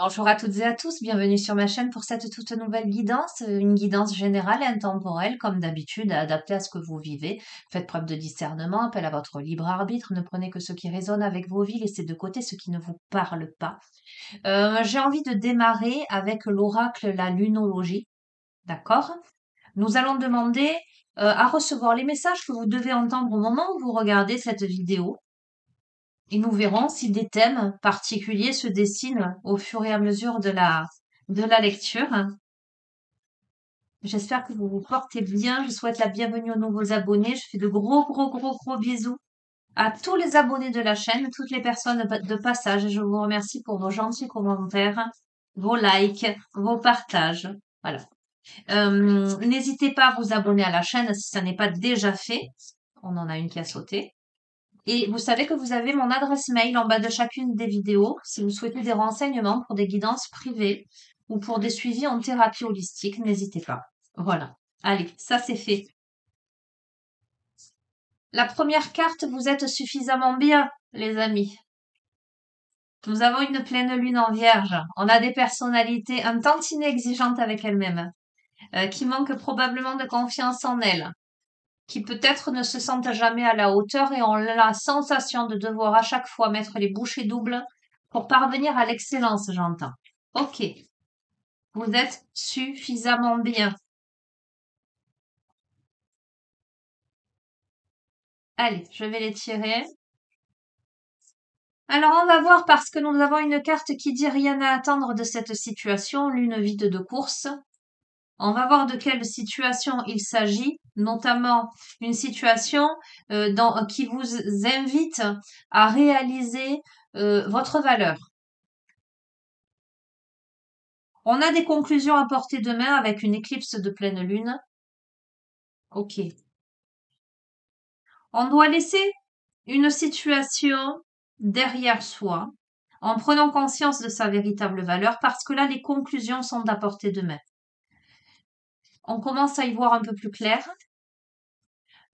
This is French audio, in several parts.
Bonjour à toutes et à tous, bienvenue sur ma chaîne pour cette toute nouvelle guidance, une guidance générale et intemporelle, comme d'habitude, adaptée à ce que vous vivez. Faites preuve de discernement, appel à votre libre arbitre, ne prenez que ce qui résonne avec vos vies, laissez de côté ce qui ne vous parle pas. J'ai envie de démarrer avec l'oracle, la lunologie, d'accord? Nous allons demander à recevoir les messages que vous devez entendre au moment où vous regardez cette vidéo. Et nous verrons si des thèmes particuliers se dessinent au fur et à mesure de la lecture. J'espère que vous vous portez bien. Je souhaite la bienvenue aux nouveaux abonnés. Je fais de gros bisous à tous les abonnés de la chaîne, toutes les personnes de passage. Et je vous remercie pour vos gentils commentaires, vos likes, vos partages. Voilà. N'hésitez pas à vous abonner à la chaîne si ça n'est pas déjà fait. On en a une qui a sauté. Et vous savez que vous avez mon adresse mail en bas de chacune des vidéos si vous souhaitez des renseignements pour des guidances privées ou pour des suivis en thérapie holistique, n'hésitez pas. Voilà. Allez, ça c'est fait. La première carte, vous êtes suffisamment bien, les amis. Nous avons une pleine lune en vierge. On a des personnalités un tantinet exigeantes avec elles-mêmes, qui manquent probablement de confiance en elles, qui peut-être ne se sentent jamais à la hauteur et ont la sensation de devoir à chaque fois mettre les bouchées doubles pour parvenir à l'excellence, j'entends. Ok, vous êtes suffisamment bien. Allez, je vais les tirer. Alors, on va voir parce que nous avons une carte qui dit rien à attendre de cette situation, lune vide de course. On va voir de quelle situation il s'agit, notamment une situation qui vous invite à réaliser votre valeur. On a des conclusions à porter demain avec une éclipse de pleine lune. Ok. On doit laisser une situation derrière soi en prenant conscience de sa véritable valeur parce que là, les conclusions sont à portée de main. On commence à y voir un peu plus clair.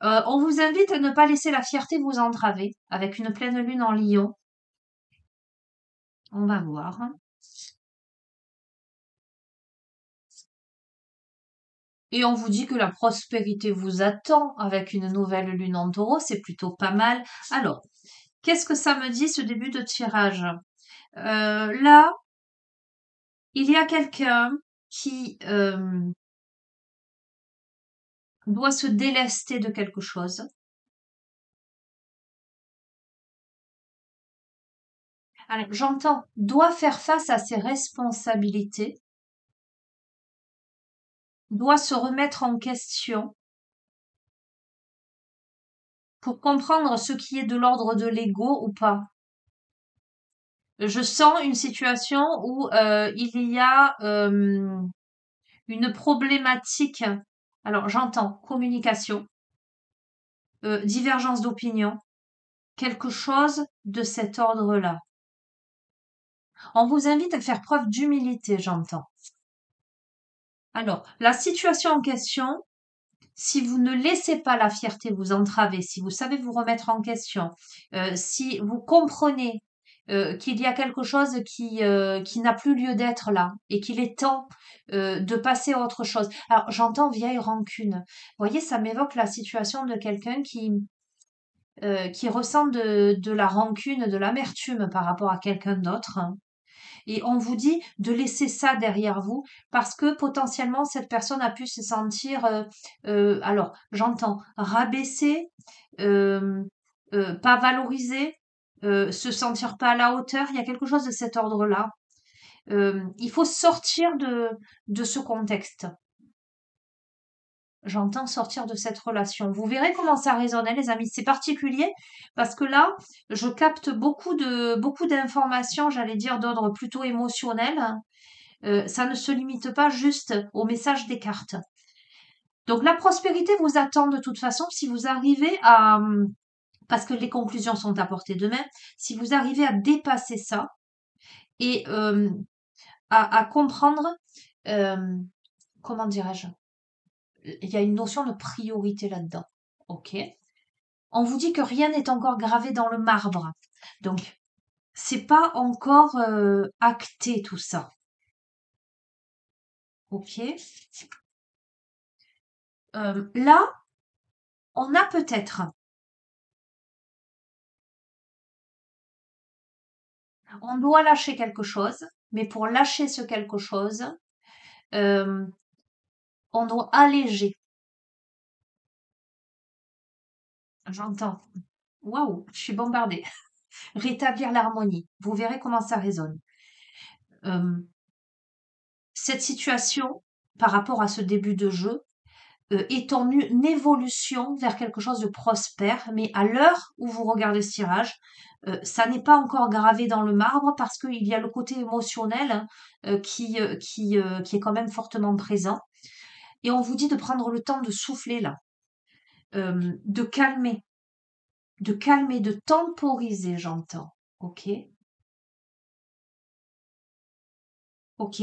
On vous invite à ne pas laisser la fierté vous entraver avec une pleine lune en Lion. On va voir. Et on vous dit que la prospérité vous attend avec une nouvelle lune en taureau, c'est plutôt pas mal. Alors, qu'est-ce que ça me dit ce début de tirage? Là, il y a quelqu'un qui doit se délester de quelque chose. Alors, j'entends, doit faire face à ses responsabilités, doit se remettre en question pour comprendre ce qui est de l'ordre de l'ego ou pas. Je sens une situation où il y a une problématique. Alors, j'entends communication, divergence d'opinion, quelque chose de cet ordre-là. On vous invite à faire preuve d'humilité, j'entends. Alors, la situation en question, si vous ne laissez pas la fierté vous entraver, si vous savez vous remettre en question, si vous comprenez qu'il y a quelque chose qui n'a plus lieu d'être là et qu'il est temps de passer à autre chose. Alors, j'entends vieille rancune. Vous voyez, ça m'évoque la situation de quelqu'un qui ressent de la rancune, de l'amertume par rapport à quelqu'un d'autre. Et on vous dit de laisser ça derrière vous parce que potentiellement cette personne a pu se sentir, alors j'entends rabaissée, euh, pas valorisée, se sentir pas à la hauteur. Il y a quelque chose de cet ordre-là. Il faut sortir de ce contexte. J'entends sortir de cette relation. Vous verrez comment ça résonne, hein, les amis. C'est particulier parce que là, je capte beaucoup d'informations, j'allais dire d'ordre plutôt émotionnel. Ça ne se limite pas juste au message des cartes. Donc la prospérité vous attend de toute façon si vous arrivez à, parce que les conclusions sont à portée de main, si vous arrivez à dépasser ça et à comprendre, euh, comment dirais-je, il y a une notion de priorité là-dedans. Ok. On vous dit que rien n'est encore gravé dans le marbre. Donc, C'est pas encore acté tout ça. Ok. Là, on a peut-être, on doit lâcher quelque chose, mais pour lâcher ce quelque chose, euh, on doit alléger. J'entends. Waouh, je suis bombardée. Rétablir l'harmonie. Vous verrez comment ça résonne. Euh, cette situation, par rapport à ce début de jeu, est en une évolution vers quelque chose de prospère, mais à l'heure où vous regardez ce tirage, ça n'est pas encore gravé dans le marbre parce qu'il y a le côté émotionnel hein, qui est quand même fortement présent. Et on vous dit de prendre le temps de souffler là, de calmer, de temporiser, j'entends. Ok, ok.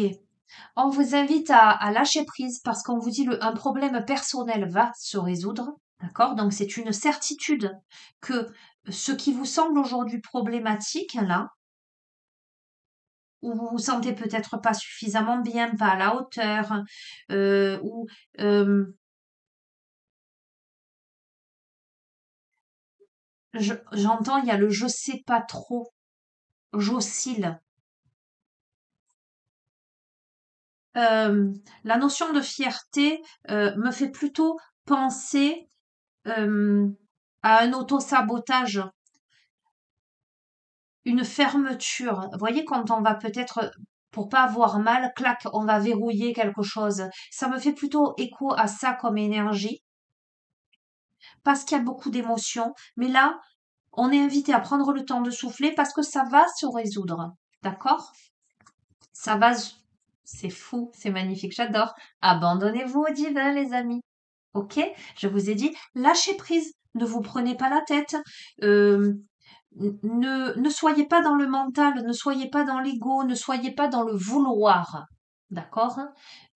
On vous invite à lâcher prise parce qu'on vous dit un problème personnel va se résoudre. D'accord? Donc c'est une certitude que ce qui vous semble aujourd'hui problématique, là, où vous vous sentez peut-être pas suffisamment bien, pas à la hauteur, ou euh, j'entends, il y a le je sais pas trop, j'oscille. Euh, la notion de fierté me fait plutôt penser euh, à un auto-sabotage, une fermeture. Vous voyez, quand on va peut-être, pour pas avoir mal, clac, on va verrouiller quelque chose. Ça me fait plutôt écho à ça comme énergie, parce qu'il y a beaucoup d'émotions. Mais là, on est invité à prendre le temps de souffler parce que ça va se résoudre. D'accord? Ça va. C'est fou, c'est magnifique, j'adore. Abandonnez-vous au divin, les amis. Ok? Je vous ai dit, lâchez prise. Ne vous prenez pas la tête. Euh, ne soyez pas dans le mental, ne soyez pas dans l'ego, ne soyez pas dans le vouloir. D'accord?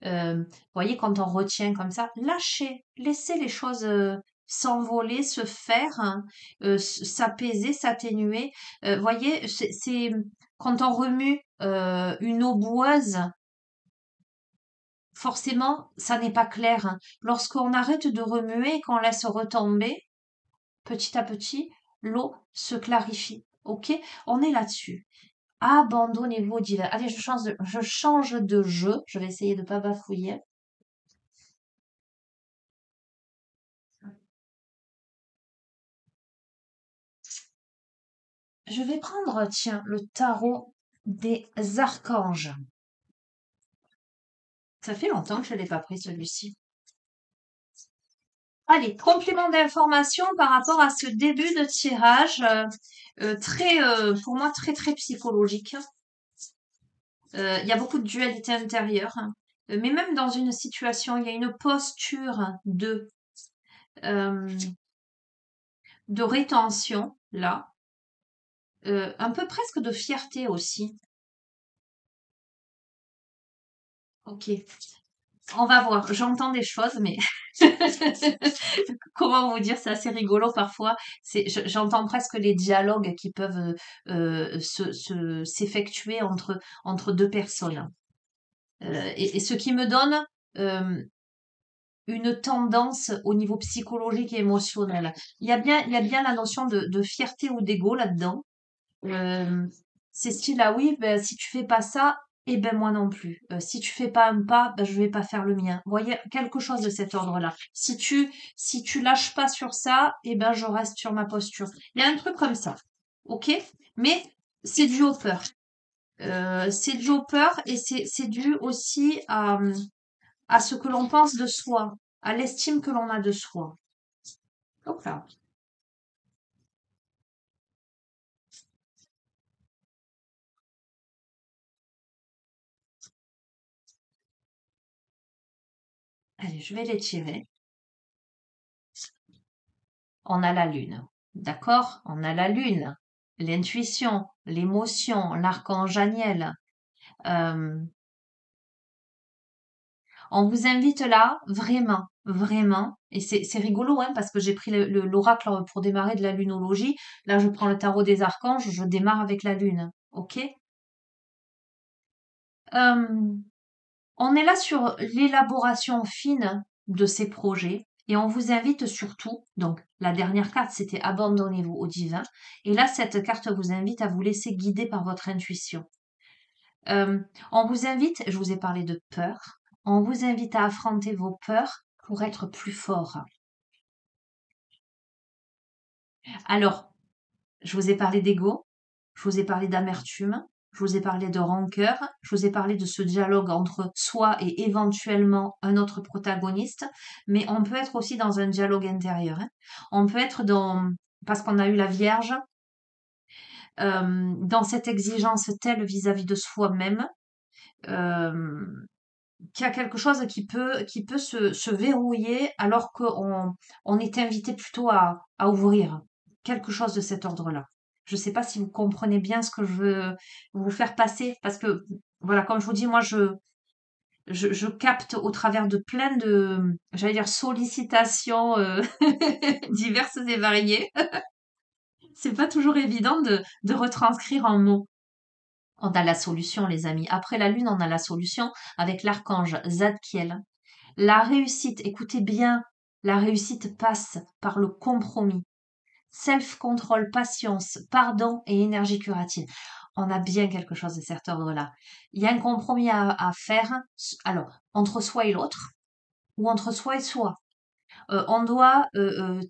Vous voyez, quand on retient comme ça, lâchez, laissez les choses s'envoler, se faire, hein, s'apaiser, s'atténuer. Voyez, c'est quand on remue une eau boueuse, forcément, ça n'est pas clair, hein. Lorsqu'on arrête de remuer et qu'on laisse retomber, petit à petit, l'eau se clarifie. Ok? On est là-dessus. Abandonnez-vous au divin. Allez, je change de jeu. Je vais essayer de ne pas bafouiller. Je vais prendre, tiens, le tarot des archanges. Ça fait longtemps que je ne l'ai pas pris celui-ci. Allez, complément d'information par rapport à ce début de tirage, très, pour moi, très, très psychologique. Il y a beaucoup de dualité intérieure, hein. Mais même dans une situation, il y a une posture euh, de rétention, là, un peu presque de fierté aussi. Ok, on va voir. J'entends des choses, mais comment vous dire, c'est assez rigolo parfois. J'entends presque les dialogues qui peuvent s'effectuer entre deux personnes. Et ce qui me donne euh, une tendance au niveau psychologique et émotionnel. Il y a bien la notion de fierté ou d'ego là-dedans. Euh, c'est style, ah oui, ben, si tu fais pas ça, eh ben moi non plus. Si tu fais pas un pas, ben, je vais pas faire le mien. Vous voyez, quelque chose de cet ordre-là. Si tu lâches pas sur ça, eh ben je reste sur ma posture. Il y a un truc comme ça. Ok? Mais c'est dû aux peurs. C'est dû aux peurs et c'est dû aussi à ce que l'on pense de soi, à l'estime que l'on a de soi. Donc là, allez, je vais les tirer. On a la lune. D'accord? On a la lune, l'intuition, l'émotion, l'archange Aniel. Euh, on vous invite là, vraiment, vraiment. Et c'est rigolo, hein, parce que j'ai pris l'oracle pour démarrer de la lunologie. Là, je prends le tarot des archanges, je démarre avec la lune. Ok? Euh, on est là sur l'élaboration fine de ces projets et on vous invite surtout, donc la dernière carte c'était abandonnez-vous au divin et là cette carte vous invite à vous laisser guider par votre intuition. Euh, on vous invite, je vous ai parlé de peur, on vous invite à affronter vos peurs pour être plus fort. Alors, je vous ai parlé d'ego, je vous ai parlé d'amertume, je vous ai parlé de rancœur, je vous ai parlé de ce dialogue entre soi et éventuellement un autre protagoniste, mais on peut être aussi dans un dialogue intérieur, hein. On peut être dans, parce qu'on a eu la Vierge, dans cette exigence telle vis-à-vis de soi-même, euh, qu'il y a quelque chose qui peut se verrouiller alors qu'on est invité plutôt à ouvrir quelque chose de cet ordre-là. Je ne sais pas si vous comprenez bien ce que je veux vous faire passer parce que, voilà, comme je vous dis, moi, je capte au travers de plein de, j'allais dire, sollicitations diverses et variées. C'est pas toujours évident de retranscrire en mots. On a la solution, les amis. Après la lune, on a la solution avec l'archange Zadkiel. La réussite, écoutez bien, la réussite passe par le compromis. Self-control, patience, pardon et énergie curative. On a bien quelque chose de cet ordre-là. Il y a un compromis à faire, alors, entre soi et l'autre, ou entre soi et soi. On doit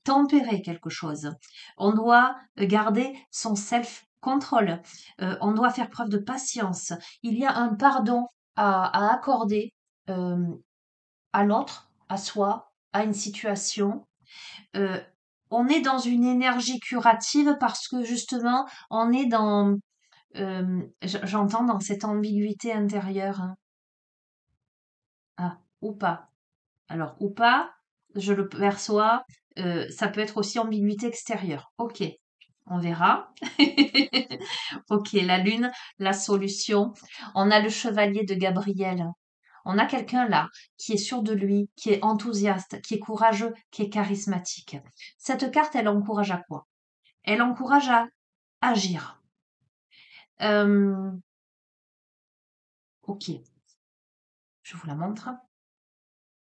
tempérer quelque chose. On doit garder son self-control. On doit faire preuve de patience. Il y a un pardon à accorder euh, à l'autre, à soi, à une situation. Euh, on est dans une énergie curative parce que justement, on est dans, j'entends dans cette ambiguïté intérieure, hein. Ah, ou pas. Alors, ou pas, je le perçois, ça peut être aussi ambiguïté extérieure. Ok, on verra. Ok, la lune, la solution. On a le chevalier de Gabriel. On a quelqu'un là qui est sûr de lui, qui est enthousiaste, qui est courageux, qui est charismatique. Cette carte, elle encourage à quoi? Elle encourage à agir. Euh, ok, je vous la montre.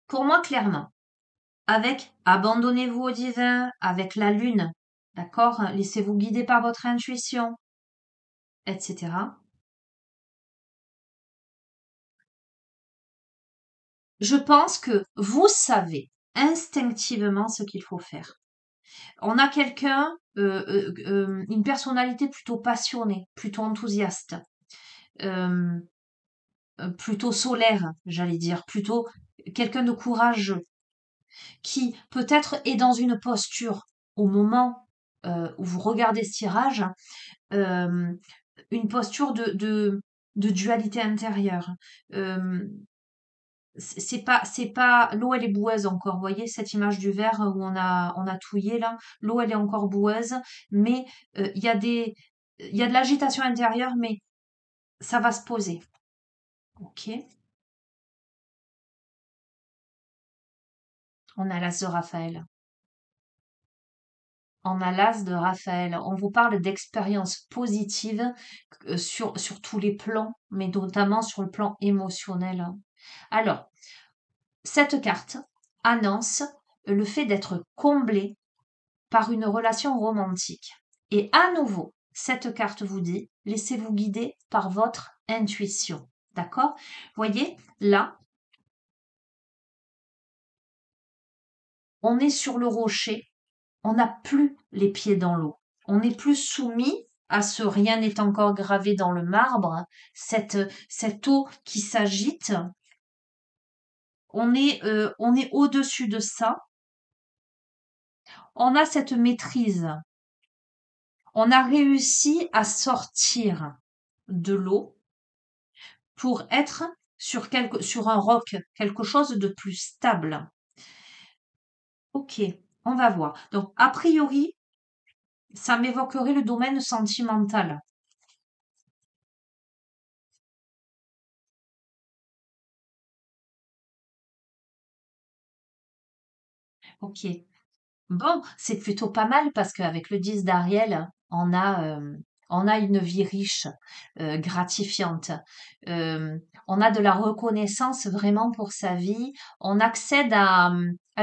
Pour moi, clairement, avec abandonnez-vous au divin, avec la lune, d'accord? Laissez-vous guider par votre intuition, etc. Je pense que vous savez instinctivement ce qu'il faut faire. On a quelqu'un, une personnalité plutôt passionnée, plutôt enthousiaste, euh, plutôt solaire, j'allais dire, plutôt quelqu'un de courageux, qui peut-être est dans une posture au moment où vous regardez ce tirage, euh, une posture de dualité intérieure. Euh, c'est pas, l'eau elle est boueuse encore. Vous voyez cette image du verre où on a touillé là. L'eau elle est encore boueuse, mais il y a de l'agitation intérieure, mais ça va se poser. Ok. On a l'as de Raphaël. On a l'as de Raphaël. On vous parle d'expériences positives sur tous les plans, mais notamment sur le plan émotionnel. Alors, cette carte annonce le fait d'être comblé par une relation romantique. Et à nouveau, cette carte vous dit, laissez-vous guider par votre intuition. D'accord? Voyez, là, on est sur le rocher, on n'a plus les pieds dans l'eau. On n'est plus soumis à ce rien n'est encore gravé dans le marbre, cette eau qui s'agite. On est au-dessus de ça. On a cette maîtrise. On a réussi à sortir de l'eau pour être sur un roc, quelque chose de plus stable. Ok, on va voir. Donc, a priori, ça m'évoquerait le domaine sentimental. Ok. Bon, c'est plutôt pas mal parce qu'avec le 10 d'Ariel, on a une vie riche, gratifiante. Euh, on a de la reconnaissance vraiment pour sa vie. On accède à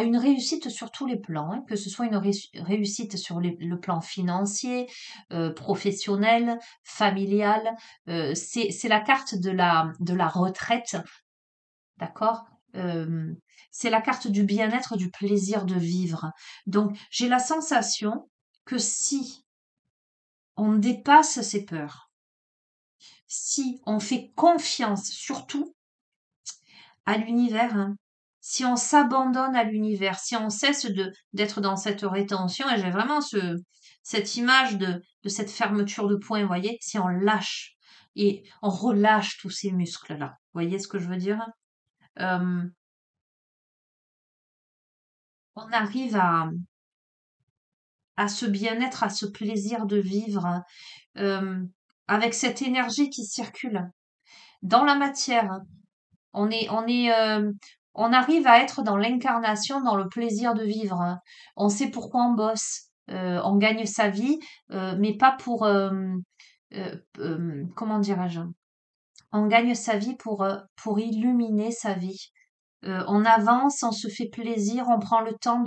une réussite sur tous les plans, hein, que ce soit une réussite sur le plan financier, professionnel, familial. C'est la carte de la retraite. D'accord? Hem, c'est la carte du bien-être, du plaisir de vivre. Donc, j'ai la sensation que si on dépasse ses peurs, si on fait confiance surtout à l'univers, hein, si on s'abandonne à l'univers, si on cesse d'être dans cette rétention, et j'ai vraiment cette image de cette fermeture de poing, vous voyez, si on lâche et on relâche tous ces muscles-là. Vous voyez ce que je veux dire? Hem, on arrive à ce bien-être, à ce plaisir de vivre, euh, avec cette énergie qui circule dans la matière. On arrive à être dans l'incarnation, dans le plaisir de vivre. On sait pourquoi on bosse. On gagne sa vie, mais pas pour, comment dirais-je? On gagne sa vie pour illuminer sa vie. On avance, on se fait plaisir, on prend le temps,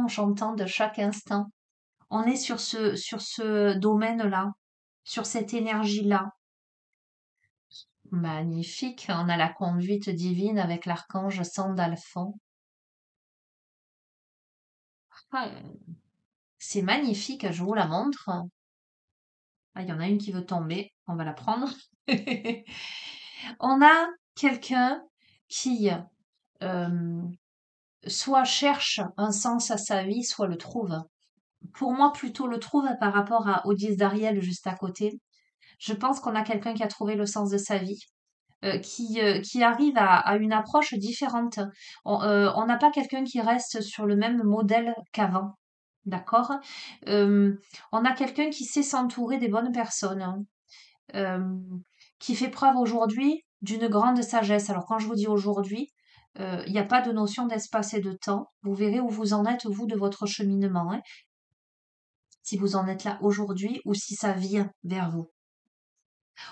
j'entends, de chaque instant. On est sur ce domaine-là, sur cette énergie-là. Magnifique. On a la conduite divine avec l'archange Sandalphon. Ah, c'est magnifique, je vous la montre. Ah, il y en a une qui veut tomber. On va la prendre. On a quelqu'un qui euh, soit cherche un sens à sa vie, soit le trouve. Pour moi, plutôt le trouve par rapport aux 10 d'Ariel juste à côté. Je pense qu'on a quelqu'un qui a trouvé le sens de sa vie, qui arrive à une approche différente. On n'a pas quelqu'un qui reste sur le même modèle qu'avant. D'accord. Euh, on a quelqu'un qui sait s'entourer des bonnes personnes, hein, euh, qui fait preuve aujourd'hui d'une grande sagesse. Alors quand je vous dis aujourd'hui, il n'y a pas de notion d'espace et de temps. Vous verrez où vous en êtes, vous, de votre cheminement, hein, si vous en êtes là aujourd'hui ou si ça vient vers vous.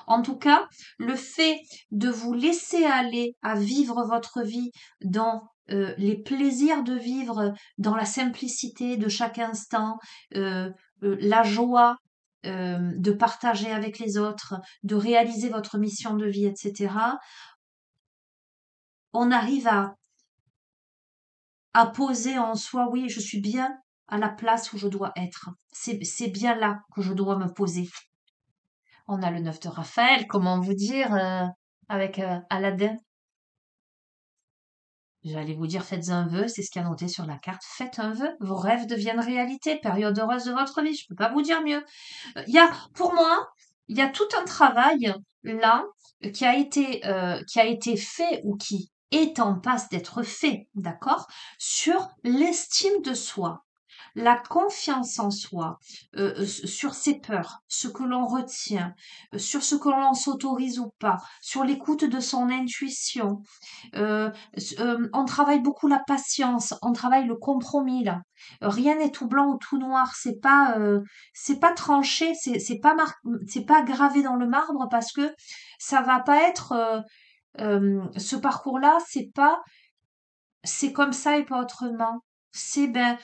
En tout cas, le fait de vous laisser aller à vivre votre vie dans les plaisirs de vivre, dans la simplicité de chaque instant, la joie de partager avec les autres, de réaliser votre mission de vie, etc., on arrive à poser en soi, oui, je suis bien à la place où je dois être. C'est bien là que je dois me poser. On a le 9 de Raphaël, comment vous dire, avec Aladdin. J'allais vous dire, faites un vœu, c'est ce qu'il y a noté sur la carte. Faites un vœu, vos rêves deviennent réalité, période heureuse de votre vie. Je peux pas vous dire mieux. Pour moi, il y a tout un travail là qui a été fait ou qui est en passe d'être fait, d'accord, sur l'estime de soi, la confiance en soi, sur ses peurs, ce que l'on retient, sur ce que l'on s'autorise ou pas, sur l'écoute de son intuition. On travaille beaucoup la patience, on travaille le compromis là. Rien n'est tout blanc ou tout noir, c'est pas tranché, c'est pas gravé dans le marbre parce que ça va pas être ce parcours-là, c'est comme ça et pas autrement. C'est ben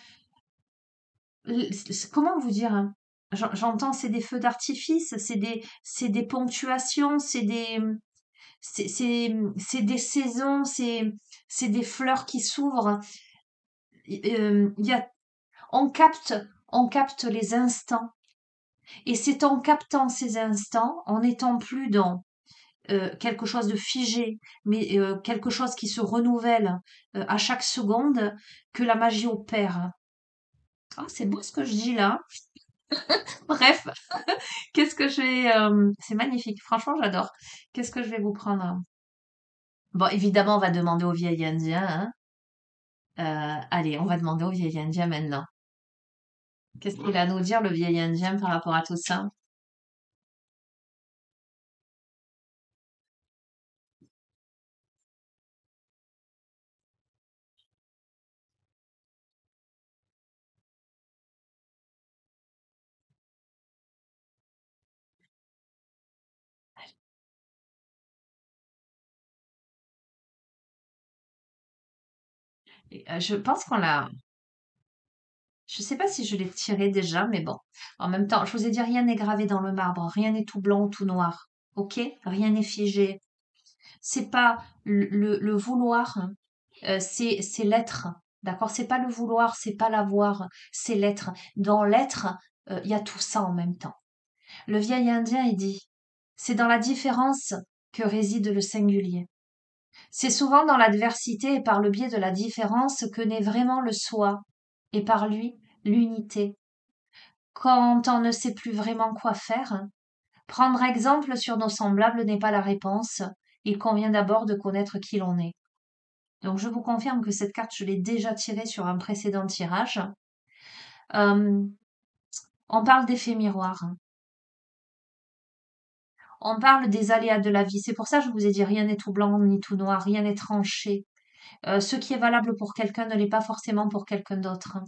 comment vous dire, hein? J'entends, c'est des feux d'artifice, c'est des ponctuations, c'est des saisons, c'est des fleurs qui s'ouvrent. Il y a, on capte les instants. Et c'est en captant ces instants, en n'étant plus dans quelque chose de figé, mais quelque chose qui se renouvelle à chaque seconde, que la magie opère. Ah, c'est beau ce que je dis là. Bref, qu'est-ce que je vais... c'est magnifique, franchement j'adore. Qu'est-ce que je vais vous prendre? Bon, évidemment, on va demander au vieil Indien, hein. Allez, on va demander au vieil Indien maintenant. Qu'est-ce qu'il a à nous dire, le vieil Indien, par rapport à tout ça? Je pense qu'on l'a. Je sais pas si je l'ai tiré déjà, mais bon. En même temps, je vous ai dit, rien n'est gravé dans le marbre, rien n'est tout blanc ou tout noir. Ok? Rien n'est figé. C'est pas le vouloir, hein, c'est l'être. D'accord? C'est pas le vouloir, c'est pas l'avoir, c'est l'être. Dans l'être, il y a tout ça en même temps. Le vieil Indien, il dit, c'est dans la différence que réside le singulier. C'est souvent dans l'adversité et par le biais de la différence que naît vraiment le soi, et par lui, l'unité. Quand on ne sait plus vraiment quoi faire, prendre exemple sur nos semblables n'est pas la réponse. Il convient d'abord de connaître qui l'on est. Donc je vous confirme que cette carte, je l'ai déjà tirée sur un précédent tirage. Euh, on parle d'effet miroir. On parle des aléas de la vie. C'est pour ça que je vous ai dit rien n'est tout blanc ni tout noir, rien n'est tranché. Ce qui est valable pour quelqu'un ne l'est pas forcément pour quelqu'un d'autre.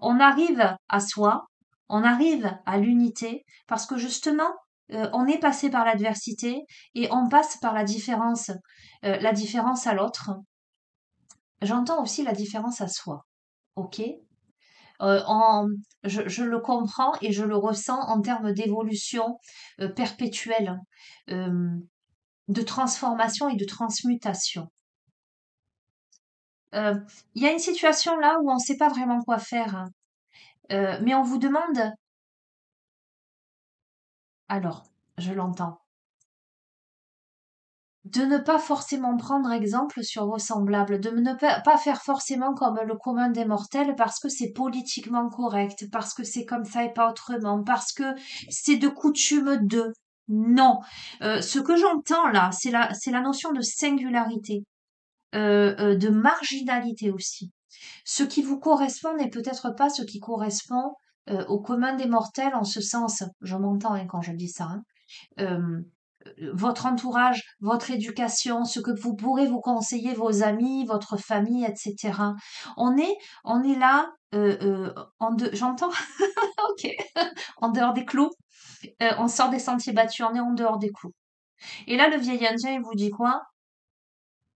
On arrive à soi, on arrive à l'unité parce que justement, on est passé par l'adversité et on passe par la différence à l'autre. J'entends aussi la différence à soi. Ok? En, je le comprends et je le ressens en termes d'évolution perpétuelle, euh, de transformation et de transmutation. Euh, Il y a une situation là où on ne sait pas vraiment quoi faire, hein. Mais on vous demande, alors, je l'entends, de ne pas forcément prendre exemple sur vos semblables, de ne pas faire forcément comme le commun des mortels parce que c'est politiquement correct, parce que c'est comme ça et pas autrement, parce que c'est de coutume de. Non. Ce que j'entends là, c'est la notion de singularité, de marginalité aussi. Ce qui vous correspond n'est peut-être pas ce qui correspond au commun des mortels en ce sens, je m'entends hein, quand je dis ça, hein, euh, votre entourage, votre éducation, ce que vous pourrez vous conseiller, vos amis, votre famille, etc. On est, on est là, j'entends, ok, en dehors des clous. On sort des sentiers battus, on est en dehors des clous. Et là, le vieil Indien, il vous dit quoi?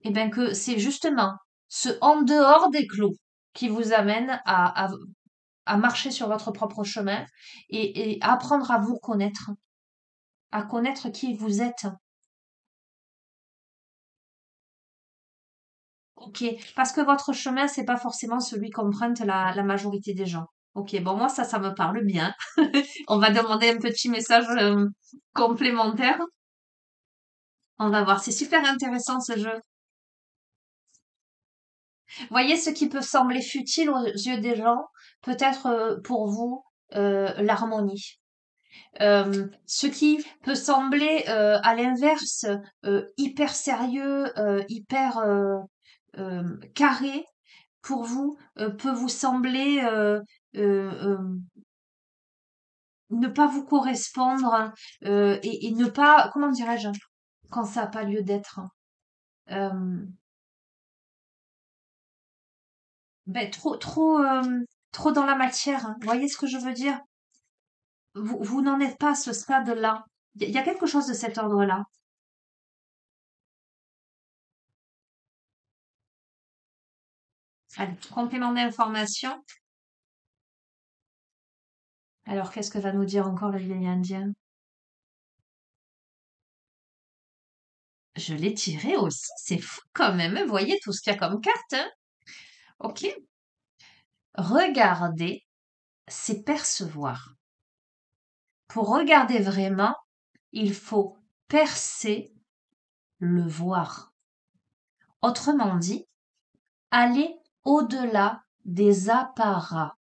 Eh bien que c'est justement ce en dehors des clous qui vous amène à marcher sur votre propre chemin et apprendre à vous connaître, à connaître qui vous êtes. Ok, parce que votre chemin, c'est pas forcément celui qu'emprunte la majorité des gens. Ok, bon, moi, ça me parle bien. On va demander un petit message complémentaire. On va voir, c'est super intéressant ce jeu. Voyez ce qui peut sembler futile aux yeux des gens, peut-être pour vous l'harmonie. Ce qui peut sembler à l'inverse hyper sérieux, hyper carré, pour vous, peut vous sembler ne pas vous correspondre hein, et ne pas, comment dirais-je, quand ça n'a pas lieu d'être, hein, euh, ben, trop dans la matière. Hein. Vous voyez ce que je veux dire? Vous n'en êtes pas à ce stade-là. Il y a quelque chose de cet ordre-là. Allez, complément d'information. Alors, qu'est-ce que va nous dire encore le vieil Indien? Je l'ai tiré aussi, c'est fou quand même. Vous voyez tout ce qu'il y a comme carte, hein? Ok. Regarder, c'est percevoir. Pour regarder vraiment, il faut percer le voir. Autrement dit, aller au-delà des apparats.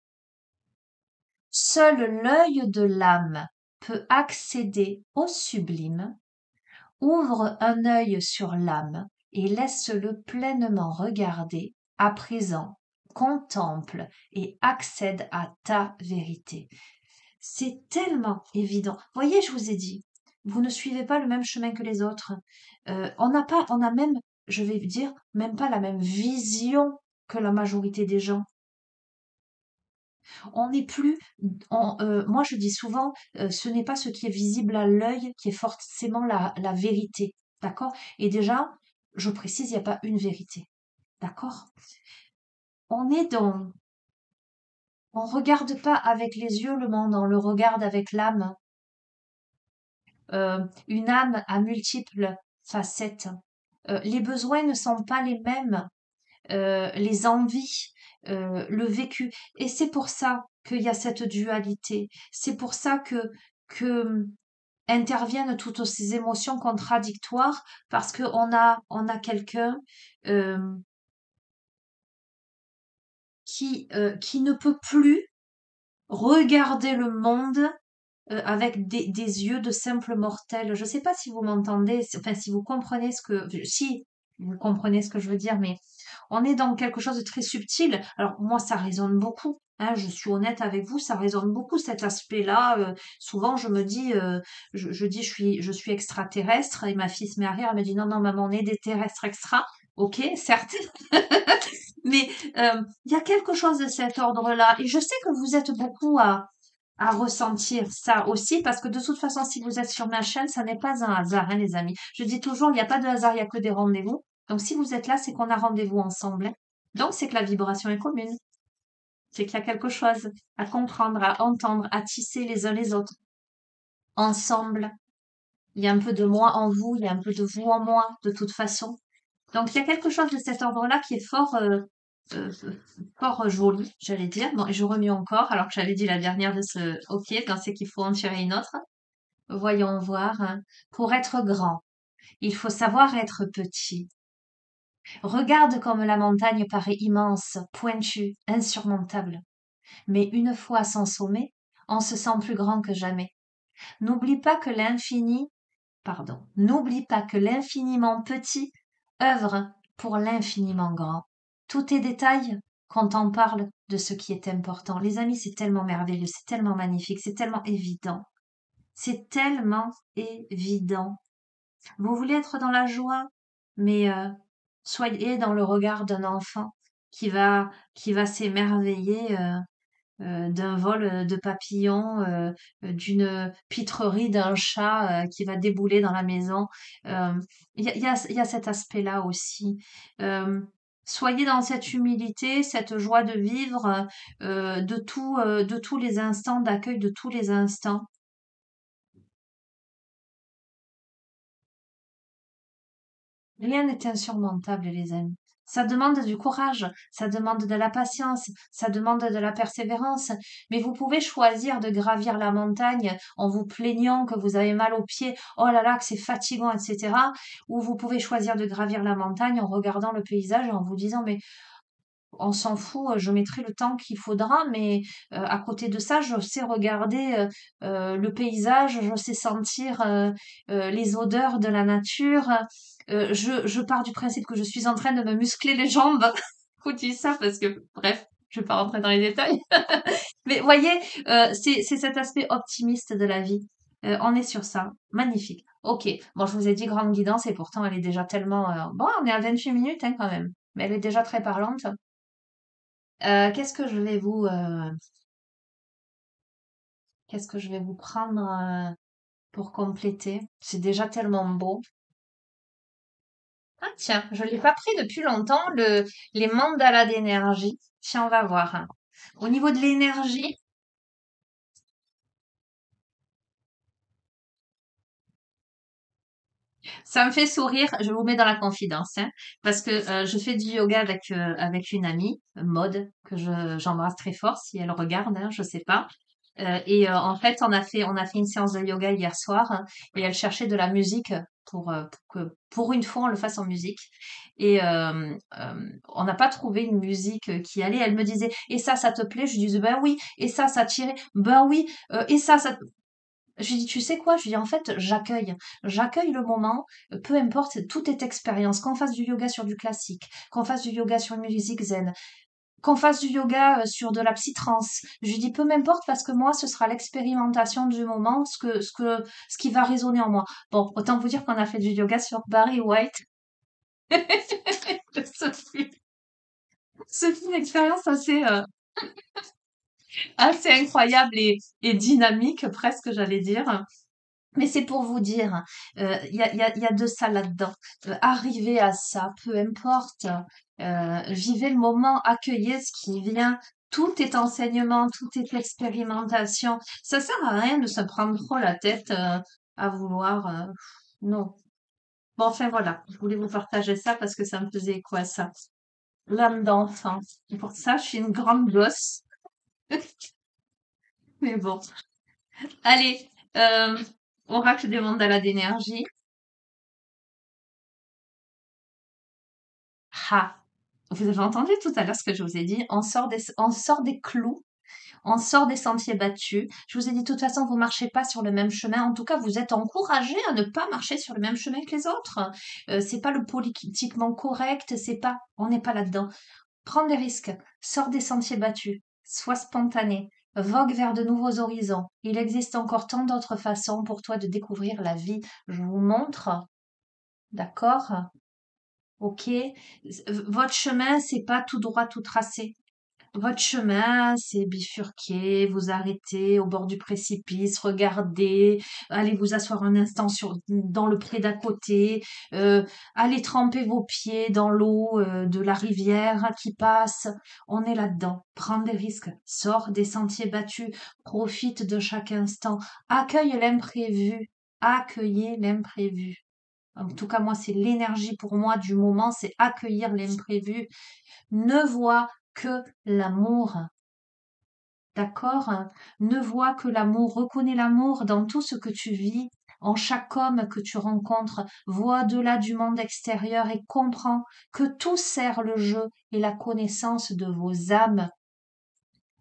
Seul l'œil de l'âme peut accéder au sublime. Ouvre un œil sur l'âme et laisse-le pleinement regarder. À présent, contemple et accède à ta vérité. C'est tellement évident. Voyez, je vous ai dit, vous ne suivez pas le même chemin que les autres. On a même, je vais dire, même pas la même vision que la majorité des gens. On n'est plus, moi je dis souvent, ce n'est pas ce qui est visible à l'œil qui est forcément la vérité, d'accord? Et déjà, je précise, il n'y a pas une vérité, d'accord? on on regarde pas avec les yeux le monde, on le regarde avec l'âme. Une âme à multiples facettes. Les besoins ne sont pas les mêmes, les envies, le vécu. Et c'est pour ça qu'il y a cette dualité. C'est pour ça que interviennent toutes ces émotions contradictoires parce on a quelqu'un euh, qui ne peut plus regarder le monde avec des yeux de simple mortel. Je ne sais pas si vous m'entendez, enfin si vous comprenez si vous comprenez ce que je veux dire, mais on est dans quelque chose de très subtil. Alors moi, ça résonne beaucoup. Hein, je suis honnête avec vous, ça résonne beaucoup cet aspect-là. Souvent, je me dis, je dis, je suis extraterrestre, et ma fille se met à rire, elle me dit non, non, maman, on est des terrestres extra. Ok, certes, mais il y a quelque chose de cet ordre-là, et je sais que vous êtes beaucoup à ressentir ça aussi, parce que de toute façon, si vous êtes sur ma chaîne, ça n'est pas un hasard, hein, les amis. Je dis toujours, il n'y a pas de hasard, il n'y a que des rendez-vous. Donc, si vous êtes là, c'est qu'on a rendez-vous ensemble, hein. Donc, c'est que la vibration est commune. C'est qu'il y a quelque chose à comprendre, à entendre, à tisser les uns les autres. Ensemble. Il y a un peu de moi en vous, il y a un peu de vous en moi, de toute façon. Donc, il y a quelque chose de cet ordre-là qui est euh, fort joli, j'allais dire. Bon, et je remue encore, alors que j'avais dit la dernière de ce OK, donc c'est qu'il faut en tirer une autre. Voyons voir, hein. Pour être grand, il faut savoir être petit. Regarde comme la montagne paraît immense, pointue, insurmontable. Mais une fois à son sommet, on se sent plus grand que jamais. N'oublie pas que l'infini, n'oublie pas que l'infiniment petit œuvre pour l'infiniment grand. Tout est détail quand on parle de ce qui est important. Les amis, c'est tellement merveilleux, c'est tellement magnifique, c'est tellement évident. C'est tellement évident. Vous voulez être dans la joie, mais soyez dans le regard d'un enfant qui va s'émerveiller d'un vol de papillons, d'une pitrerie d'un chat qui va débouler dans la maison. Euh, Il y a cet aspect-là aussi. Euh, Soyez dans cette humilité, cette joie de vivre, de tous les instants, d'accueil de tous les instants. Rien n'est insurmontable, les amis. Ça demande du courage, ça demande de la patience, ça demande de la persévérance, mais vous pouvez choisir de gravir la montagne en vous plaignant que vous avez mal aux pieds, oh là là, que c'est fatigant, etc. Ou vous pouvez choisir de gravir la montagne en regardant le paysage et en vous disant, mais on s'en fout, je mettrai le temps qu'il faudra, mais à côté de ça, je sais regarder le paysage, je sais sentir les odeurs de la nature. Je pars du principe que je suis en train de me muscler les jambes. Je vous dis ça parce que, bref, je vais pas rentrer dans les détails. Mais voyez, c'est cet aspect optimiste de la vie. On est sur ça. Magnifique. Ok. Bon, je vous ai dit grande guidance et pourtant elle est déjà tellement... Bon, on est à 28 minutes hein, quand même. Mais elle est déjà très parlante. Qu'est-ce que je vais qu'est-ce que je vais vous prendre pour compléter? C'est déjà tellement beau. Ah tiens, je l'ai pas pris depuis longtemps, les mandalas d'énergie. Tiens, on va voir, hein. Au niveau de l'énergie, ça me fait sourire. Je vous mets dans la confidence, hein, parce que je fais du yoga avec une amie, Maude, que j'embrasse très fort si elle regarde, hein, je sais pas. Et en fait, on a fait une séance de yoga hier soir hein, et elle cherchait de la musique pour que pour une fois on le fasse en musique. Et on n'a pas trouvé une musique qui allait. Elle me disait et ça te plaît? Je lui disais ben oui. Et ça tirait? Ben oui. Et ça. Je lui dis tu sais quoi? Je lui dis en fait j'accueille le moment. Peu importe, tout est expérience. Qu'on fasse du yoga sur du classique, qu'on fasse du yoga sur une musique zen, qu'on fasse du yoga sur de la psytrance. Je lui dis peu m'importe parce que moi, ce sera l'expérimentation du moment, ce qui va résonner en moi. Bon, autant vous dire qu'on a fait du yoga sur Barry White. ce fut, ce fut une expérience assez incroyable et dynamique, presque, j'allais dire. Mais c'est pour vous dire, il y a de ça là-dedans. Arrivez à ça, peu importe. Vivez le moment, accueillez ce qui vient. Tout est enseignement, tout est expérimentation. Ça sert à rien de se prendre trop la tête à vouloir. Non. Bon, enfin voilà, je voulais vous partager ça parce que ça me faisait écho à ça. L'âme d'enfant. Et pour ça, je suis une grande gosse. Mais bon. Allez, oracle des mandats d'énergie. Ah, vous avez entendu tout à l'heure ce que je vous ai dit. On sort des clous, on sort des sentiers battus. Je vous ai dit, de toute façon, vous marchez pas sur le même chemin. En tout cas, vous êtes encouragé à ne pas marcher sur le même chemin que les autres. C'est pas le politiquement correct, c'est pas, on n'est pas là-dedans. Prends des risques, sors des sentiers battus, sois spontané, vogue vers de nouveaux horizons. Il existe encore tant d'autres façons pour toi de découvrir la vie. Je vous montre, d'accord? Ok? Votre chemin, c'est pas tout droit, tout tracé. Votre chemin, c'est bifurquer, vous arrêter au bord du précipice, regarder, allez vous asseoir un instant dans le pré d'à côté, allez tremper vos pieds dans l'eau de la rivière qui passe. On est là-dedans. Prends des risques, sors des sentiers battus, profite de chaque instant, accueille l'imprévu, accueillez l'imprévu. En tout cas, moi, c'est l'énergie pour moi du moment, c'est accueillir l'imprévu. Ne vois que l'amour, d'accord? Ne vois que l'amour, reconnais l'amour dans tout ce que tu vis, en chaque homme que tu rencontres, vois au-delà du monde extérieur et comprends que tout sert le jeu et la connaissance de vos âmes.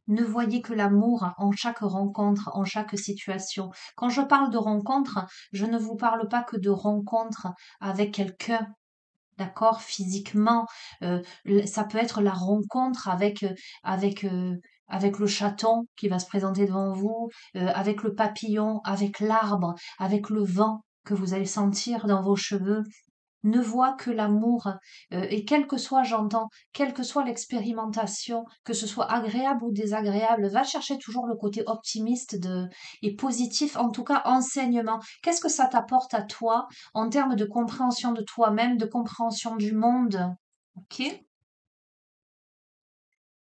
Ne voyez que l'amour en chaque rencontre, en chaque situation. Quand je parle de rencontre, je ne vous parle pas que de rencontre avec quelqu'un. D'accord, physiquement, ça peut être la rencontre avec le chaton qui va se présenter devant vous, avec le papillon, avec l'arbre, avec le vent que vous allez sentir dans vos cheveux. Ne vois que l'amour, et quel que soit, j'entends, quelle que soit l'expérimentation, que ce soit agréable ou désagréable, va chercher toujours le côté optimiste et positif, en tout cas enseignement. Qu'est-ce que ça t'apporte à toi en termes de compréhension de toi-même, de compréhension du monde? Ok?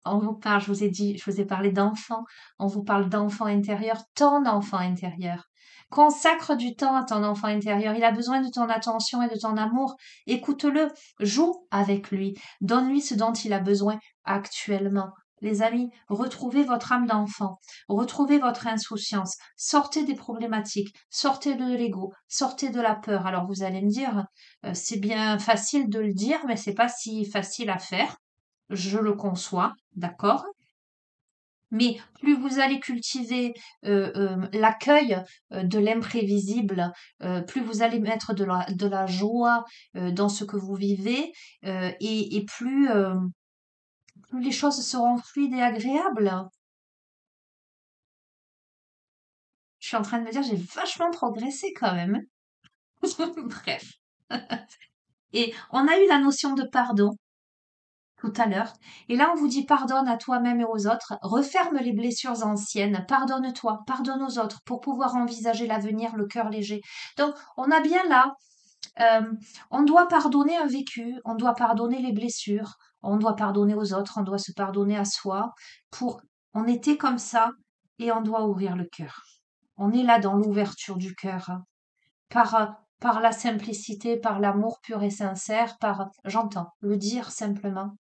On vous parle, je vous ai dit, je vous ai parlé d'enfant. On vous parle d'enfant intérieur, ton enfant intérieur. Consacre du temps à ton enfant intérieur. Il a besoin de ton attention et de ton amour. Écoute-le, joue avec lui, donne-lui ce dont il a besoin actuellement. Les amis, retrouvez votre âme d'enfant, retrouvez votre insouciance, sortez des problématiques, sortez de l'ego, sortez de la peur. Alors vous allez me dire, c'est bien facile de le dire, mais c'est pas si facile à faire. Je le conçois, d'accord? Mais plus vous allez cultiver l'accueil de l'imprévisible, plus vous allez mettre de la joie dans ce que vous vivez, et plus les choses seront fluides et agréables. Je suis en train de me dire, j'ai vachement progressé quand même. Bref. Et on a eu la notion de pardon tout à l'heure. Et là, on vous dit pardonne à toi-même et aux autres, referme les blessures anciennes, pardonne-toi, pardonne aux autres pour pouvoir envisager l'avenir le cœur léger. Donc, on a bien là, euh, on doit pardonner un vécu, on doit pardonner les blessures, on doit pardonner aux autres, on doit se pardonner à soi on était comme ça et on doit ouvrir le cœur. On est là dans l'ouverture du cœur, hein, par la simplicité, par l'amour pur et sincère, j'entends, le dire simplement.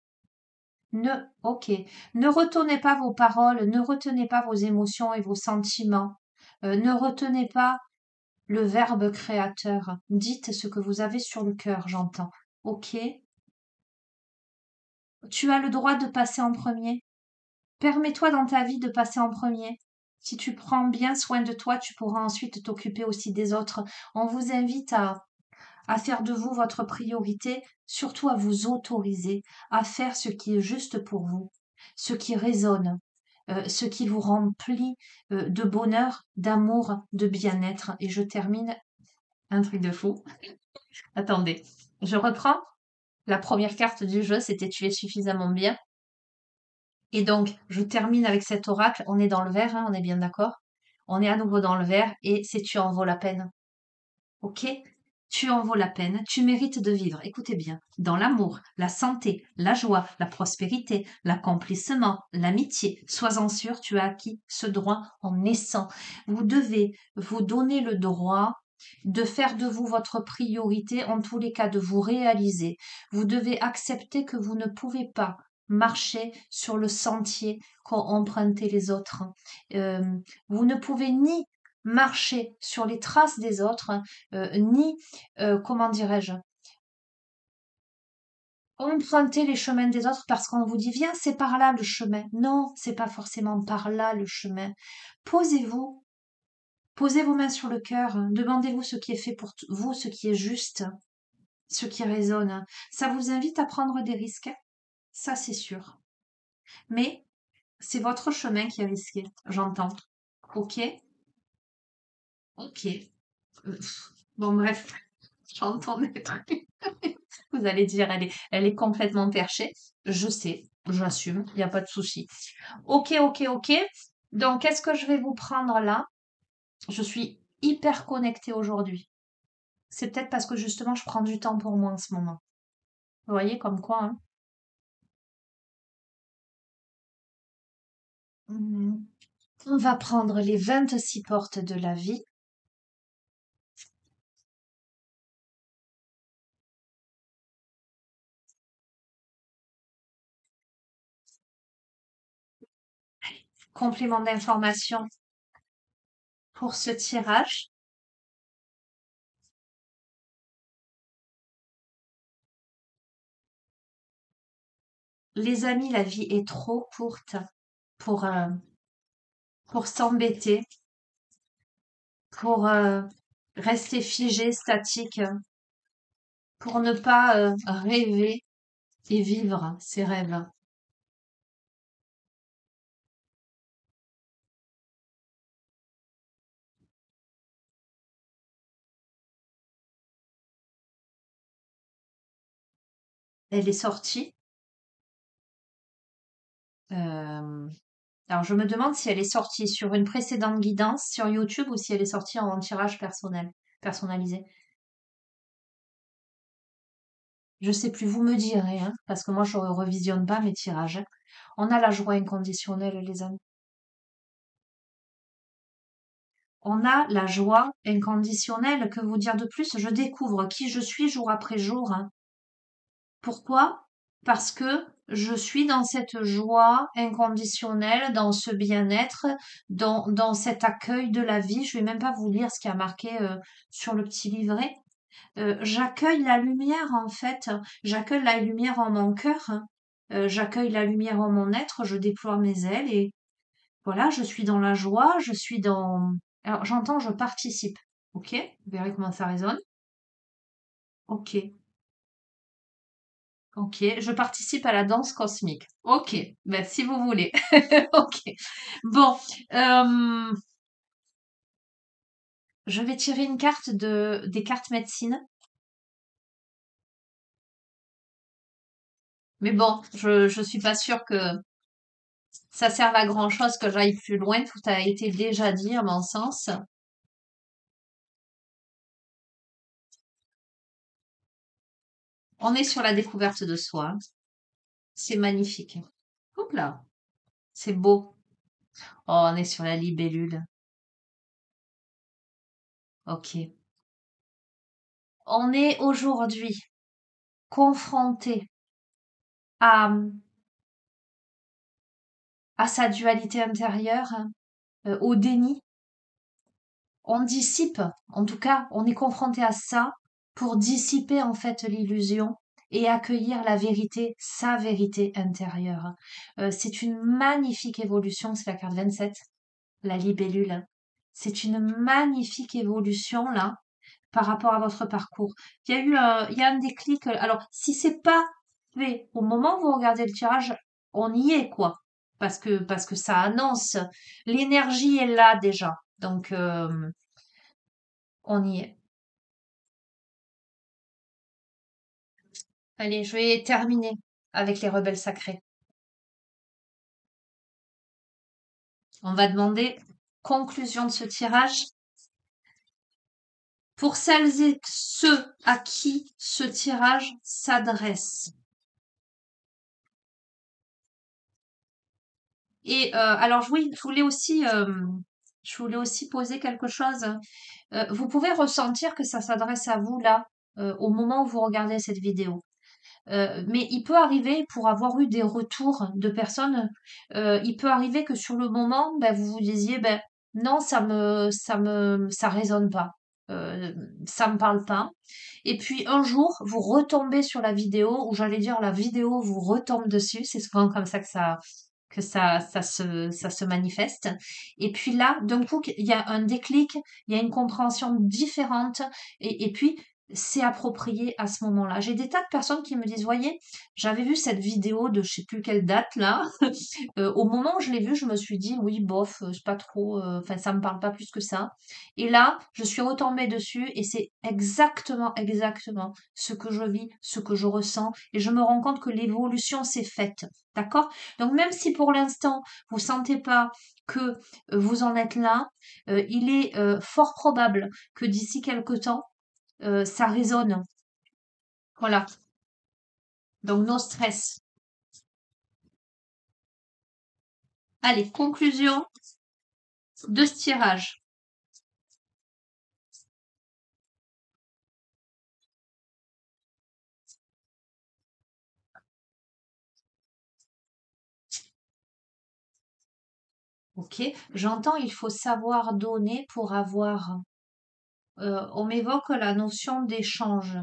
Ok. Ne retenez pas vos paroles, ne retenez pas vos émotions et vos sentiments. Ne retenez pas le verbe créateur. Dites ce que vous avez sur le cœur, j'entends. Ok. Tu as le droit de passer en premier. Permets-toi dans ta vie de passer en premier. Si tu prends bien soin de toi, tu pourras ensuite t'occuper aussi des autres. On vous invite à faire de vous votre priorité, surtout à vous autoriser à faire ce qui est juste pour vous, ce qui résonne, ce qui vous remplit de bonheur, d'amour, de bien-être. Et je termine un truc de fou. Attendez, je reprends. La première carte du jeu, c'était tu es suffisamment bien. Et donc, je termine avec cet oracle. On est dans le vert, hein, on est bien d'accord. On est à nouveau dans le vert et c'est tu en vaut la peine. Ok? Tu en vaux la peine, tu mérites de vivre. Écoutez bien, dans l'amour, la santé, la joie, la prospérité, l'accomplissement, l'amitié, sois-en sûr, tu as acquis ce droit en naissant. Vous devez vous donner le droit de faire de vous votre priorité, en tous les cas de vous réaliser. Vous devez accepter que vous ne pouvez pas marcher sur le sentier qu'ont emprunté les autres. Euh, vous ne pouvez ni marcher sur les traces des autres, ni, comment dirais-je, emprunter les chemins des autres parce qu'on vous dit: «Viens, c'est par là le chemin». Non, c'est pas forcément par là le chemin. Posez-vous, posez vos mains sur le cœur, demandez-vous ce qui est fait pour vous, ce qui est juste, ce qui résonne. Ça vous invite à prendre des risques, ça c'est sûr. Mais c'est votre chemin qui est risqué, j'entends. OK? OK. Heu, bon bref, j'entends des trucs. Vous allez dire, elle est complètement perchée. Je sais, j'assume, il n'y a pas de souci. Ok, ok, ok. Donc, qu'est-ce que je vais vous prendre là? Je suis hyper connectée aujourd'hui. C'est peut-être parce que justement, je prends du temps pour moi en ce moment. Vous voyez, comme quoi, hein. Mhm. On va prendre les 26 portes de la vie. Complément d'information pour ce tirage. Les amis, la vie est trop courte pour, euh, pour s'embêter, pour rester figé, statique, pour ne pas rêver et vivre ses rêves. Elle est sortie. euh, alors je me demande si elle est sortie sur une précédente guidance sur YouTube ou si elle est sortie en tirage personnel, personnalisé. Je sais plus, vous me direz, hein, parce que moi je revisionne pas mes tirages. On a la joie inconditionnelle, les amis. On a la joie inconditionnelle. Que vous dire de plus? Je découvre qui je suis jour après jour, hein. Pourquoi? Parce que je suis dans cette joie inconditionnelle, dans ce bien-être, dans cet accueil de la vie. Je vais même pas vous lire ce qui a marqué sur le petit livret. J'accueille la lumière en fait. J'accueille la lumière en mon cœur, hein. J'accueille la lumière en mon être. Je déploie mes ailes et voilà, je suis dans la joie. Je suis dans. Alors j'entends, je participe. Ok, vous verrez comment ça résonne. Ok. Ok, je participe à la danse cosmique. Ok, ben si vous voulez. Ok. Bon, euh, je vais tirer une carte des cartes médecine. Mais bon, je suis pas sûre que ça serve à grand chose que j'aille plus loin. Tout a été déjà dit à mon sens. On est sur la découverte de soi. C'est magnifique. Hop là, c'est beau. Oh, on est sur la libellule. Ok. On est aujourd'hui confronté à, à sa dualité intérieure, au déni. On dissipe, en tout cas, on est confronté à ça pour dissiper en fait l'illusion et accueillir la vérité, sa vérité intérieure. C'est une magnifique évolution, c'est la carte 27, la libellule. C'est une magnifique évolution là par rapport à votre parcours. Il y a un déclic. Alors, si c'est pas fait au moment où vous regardez le tirage, on y est quoi, parce que ça annonce l'énergie est là déjà. Donc, on y est. Allez, je vais terminer avec les rebelles sacrés. On va demander conclusion de ce tirage pour celles et ceux à qui ce tirage s'adresse. Et alors oui, je voulais aussi poser quelque chose. Vous pouvez ressentir que ça s'adresse à vous là, au moment où vous regardez cette vidéo. Mais il peut arriver, pour avoir eu des retours de personnes, il peut arriver que sur le moment, ben, vous vous disiez, ben non, ça résonne pas, euh, ça me parle pas. Et puis un jour, vous retombez sur la vidéo, ou j'allais dire la vidéo vous retombe dessus. C'est souvent comme ça ça se manifeste. Et puis là, d'un coup, il y a un déclic, il y a une compréhension différente, et puis c'est approprié à ce moment-là. J'ai des tas de personnes qui me disent, voyez, j'avais vu cette vidéo de je sais plus quelle date là. Au moment où je l'ai vue, je me suis dit, oui, bof, c'est pas trop, enfin, ça me parle pas plus que ça. Et là, je suis retombée dessus et c'est exactement ce que je vis, ce que je ressens. Et je me rends compte que l'évolution s'est faite. D'accord? Donc, même si pour l'instant, vous sentez pas que vous en êtes là, il est fort probable que d'ici quelque temps, ça résonne. Voilà. Donc, no stress. Allez, conclusion de ce tirage. Ok, j'entends, il faut savoir donner pour avoir. On m'évoque la notion d'échange.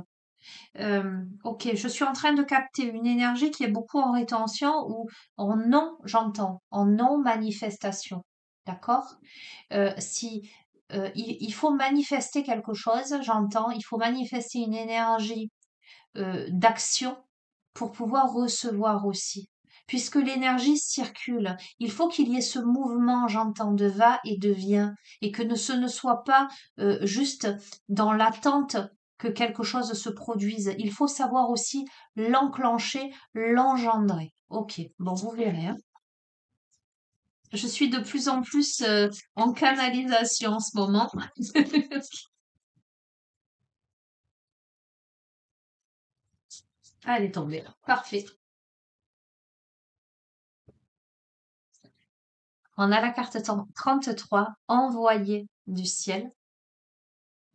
Ok, je suis en train de capter une énergie qui est beaucoup en rétention ou en non, j'entends, en non manifestation. D'accord? Si il faut manifester quelque chose, j'entends, il faut manifester une énergie d'action pour pouvoir recevoir aussi. Puisque l'énergie circule, il faut qu'il y ait ce mouvement, j'entends, de va et de vient, et que ce ne soit pas juste dans l'attente que quelque chose se produise. Il faut savoir aussi l'enclencher, l'engendrer. Ok, bon, vous verrez, hein. Je suis de plus en plus en canalisation en ce moment. Elle est tombée. Parfait. On a la carte 33, envoyée du ciel.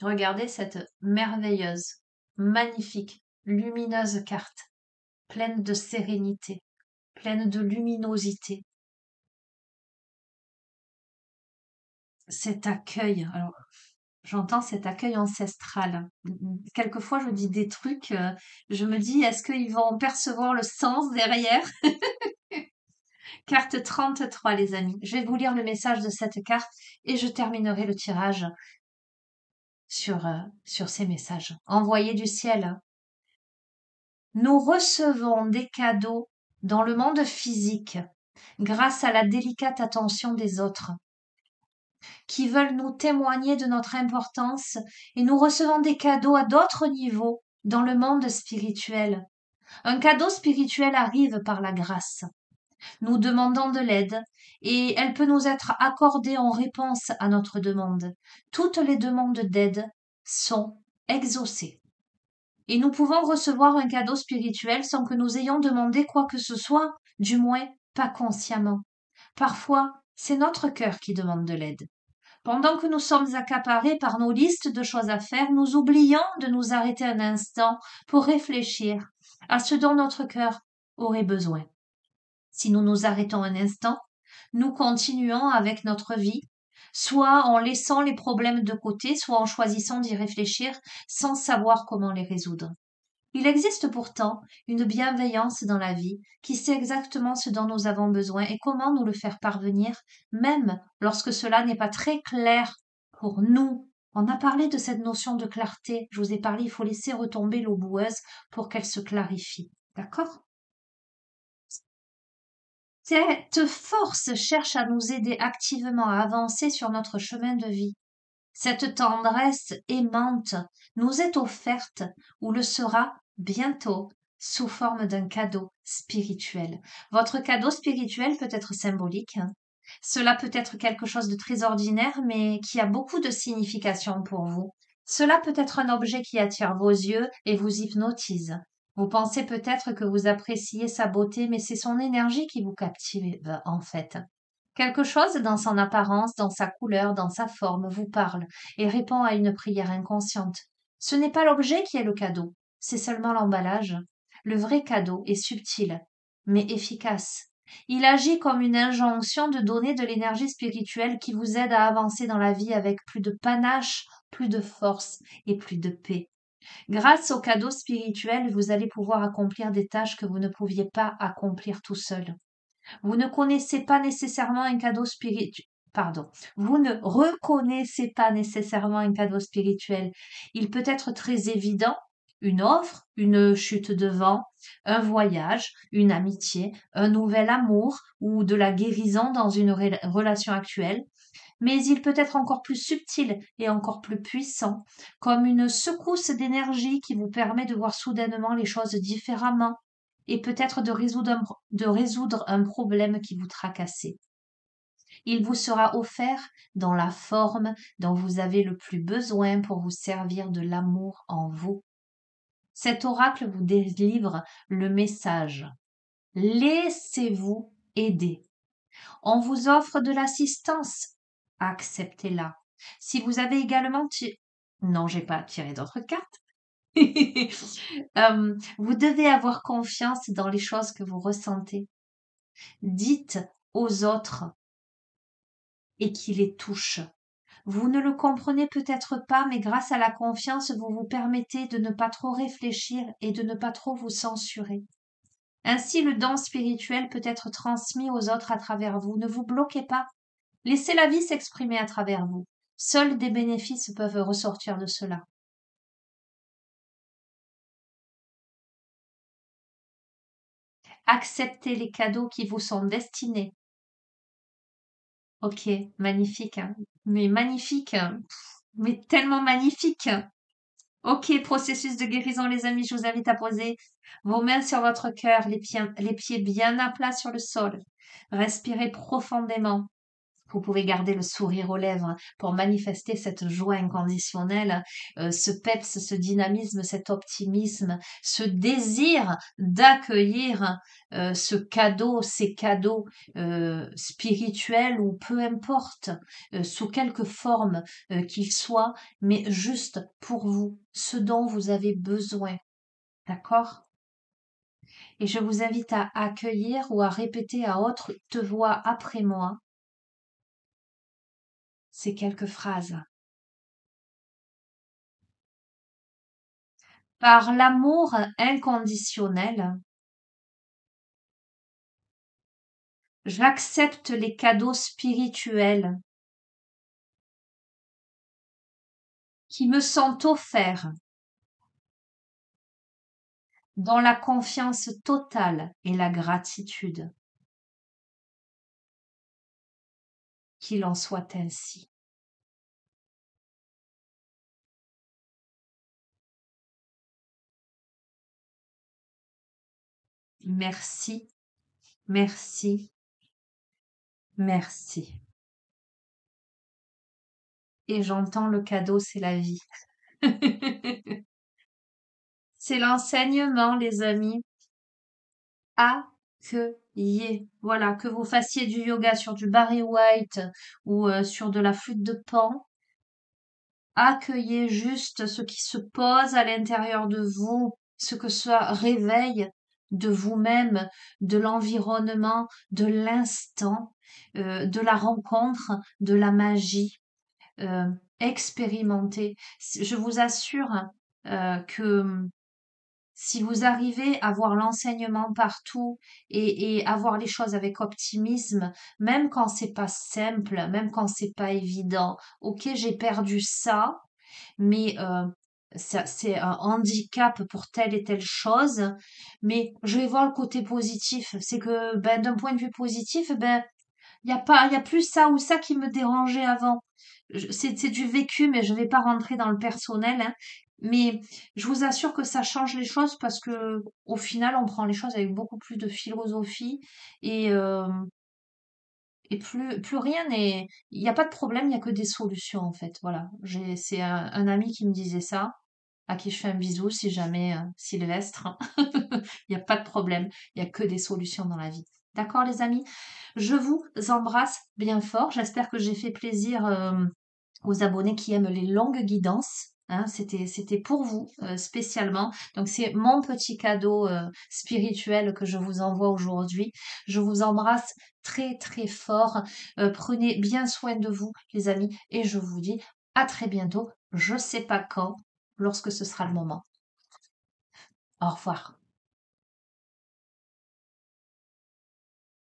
Regardez cette merveilleuse, magnifique, lumineuse carte, pleine de sérénité, pleine de luminosité. Cet accueil, alors j'entends cet accueil ancestral. Quelquefois, je dis des trucs, je me dis, est-ce qu'ils vont percevoir le sens derrière? Carte 33, les amis. Je vais vous lire le message de cette carte et je terminerai le tirage sur ces messages. Envoyés du ciel. Nous recevons des cadeaux dans le monde physique grâce à la délicate attention des autres qui veulent nous témoigner de notre importance et nous recevons des cadeaux à d'autres niveaux dans le monde spirituel. Un cadeau spirituel arrive par la grâce. Nous demandons de l'aide et elle peut nous être accordée en réponse à notre demande. Toutes les demandes d'aide sont exaucées. Et nous pouvons recevoir un cadeau spirituel sans que nous ayons demandé quoi que ce soit, du moins pas consciemment. Parfois, c'est notre cœur qui demande de l'aide. Pendant que nous sommes accaparés par nos listes de choses à faire, nous oublions de nous arrêter un instant pour réfléchir à ce dont notre cœur aurait besoin. Si nous nous arrêtons un instant, nous continuons avec notre vie, soit en laissant les problèmes de côté, soit en choisissant d'y réfléchir sans savoir comment les résoudre. Il existe pourtant une bienveillance dans la vie qui sait exactement ce dont nous avons besoin et comment nous le faire parvenir, même lorsque cela n'est pas très clair pour nous. On a parlé de cette notion de clarté. Je vous ai parlé, il faut laisser retomber l'eau boueuse pour qu'elle se clarifie. D'accord? Cette force cherche à nous aider activement à avancer sur notre chemin de vie. Cette tendresse aimante nous est offerte ou le sera bientôt sous forme d'un cadeau spirituel. Votre cadeau spirituel peut être symbolique, hein. Cela peut être quelque chose de très ordinaire, mais qui a beaucoup de signification pour vous. Cela peut être un objet qui attire vos yeux et vous hypnotise. Vous pensez peut-être que vous appréciez sa beauté, mais c'est son énergie qui vous captive en fait. Quelque chose dans son apparence, dans sa couleur, dans sa forme vous parle et répond à une prière inconsciente. Ce n'est pas l'objet qui est le cadeau, c'est seulement l'emballage. Le vrai cadeau est subtil, mais efficace. Il agit comme une injonction de donner de l'énergie spirituelle qui vous aide à avancer dans la vie avec plus de panache, plus de force et plus de paix. Grâce au cadeau spirituel, vous allez pouvoir accomplir des tâches que vous ne pouviez pas accomplir tout seul. Vous ne connaissez pas nécessairement un cadeau spirituel. Pardon, vous ne reconnaissez pas nécessairement un cadeau spirituel. Il peut être très évident, une offre, une chute de vent, un voyage, une amitié, un nouvel amour ou de la guérison dans une relation actuelle, mais il peut être encore plus subtil et encore plus puissant, comme une secousse d'énergie qui vous permet de voir soudainement les choses différemment et peut-être de résoudre un problème qui vous tracassait. Il vous sera offert dans la forme dont vous avez le plus besoin pour vous servir de l'amour en vous. Cet oracle vous délivre le message. Laissez-vous aider. On vous offre de l'assistance. Acceptez-la. Si vous avez également tiré... Non, j'ai pas tiré d'autres cartes. Vous devez avoir confiance dans les choses que vous ressentez. Dites aux autres et qui les touchent. Vous ne le comprenez peut-être pas, mais grâce à la confiance, vous vous permettez de ne pas trop réfléchir et de ne pas trop vous censurer. Ainsi, le don spirituel peut être transmis aux autres à travers vous. Ne vous bloquez pas. Laissez la vie s'exprimer à travers vous. Seuls des bénéfices peuvent ressortir de cela. Acceptez les cadeaux qui vous sont destinés. Ok, magnifique, hein. Mais magnifique, hein. Mais tellement magnifique. Ok, processus de guérison, les amis, je vous invite à poser vos mains sur votre cœur, les pieds bien à plat sur le sol. Respirez profondément. Vous pouvez garder le sourire aux lèvres pour manifester cette joie inconditionnelle, ce peps, ce dynamisme, cet optimisme, ce désir d'accueillir ce cadeau, ces cadeaux spirituels ou peu importe, sous quelque forme qu'ils soient, mais juste pour vous, ce dont vous avez besoin. D'accord? Et je vous invite à accueillir ou à répéter à haute voix après moi ces quelques phrases. Par l'amour inconditionnel, j'accepte les cadeaux spirituels qui me sont offerts dans la confiance totale et la gratitude. Qu'il en soit ainsi. Merci, merci, merci. Et j'entends le cadeau, c'est la vie. C'est l'enseignement, les amis. Accueillez. Voilà, que vous fassiez du yoga sur du Barry White ou sur de la flûte de Pan, accueillez juste ce qui se pose à l'intérieur de vous, ce que ça réveille de vous-même, de l'environnement, de l'instant, de la rencontre, de la magie. Euh, Expérimentez. Je vous assure que si vous arrivez à voir l'enseignement partout et à voir les choses avec optimisme, même quand c'est pas simple, même quand c'est pas évident, ok, j'ai perdu ça, mais ça, c'est un handicap pour telle et telle chose, mais je vais voir le côté positif. C'est que ben, d'un point de vue positif, ben, il y a plus ça ou ça qui me dérangeait avant. C'est du vécu, mais je vais pas rentrer dans le personnel, hein. Mais je vous assure que ça change les choses parce que au final, on prend les choses avec beaucoup plus de philosophie et Et plus rien n'est, il n'y a pas de problème, il n'y a que des solutions en fait. Voilà. C'est un ami qui me disait ça, à qui je fais un bisou si jamais, Sylvestre. Il n'y a pas de problème, il n'y a que des solutions dans la vie. D'accord les amis? Je vous embrasse bien fort. J'espère que j'ai fait plaisir, aux abonnés qui aiment les longues guidances. Hein, c'était pour vous spécialement. Donc c'est mon petit cadeau spirituel que je vous envoie aujourd'hui. Je vous embrasse très très fort. Prenez bien soin de vous, les amis, et je vous dis à très bientôt. Je sais pas quand, lorsque ce sera le moment. Au revoir.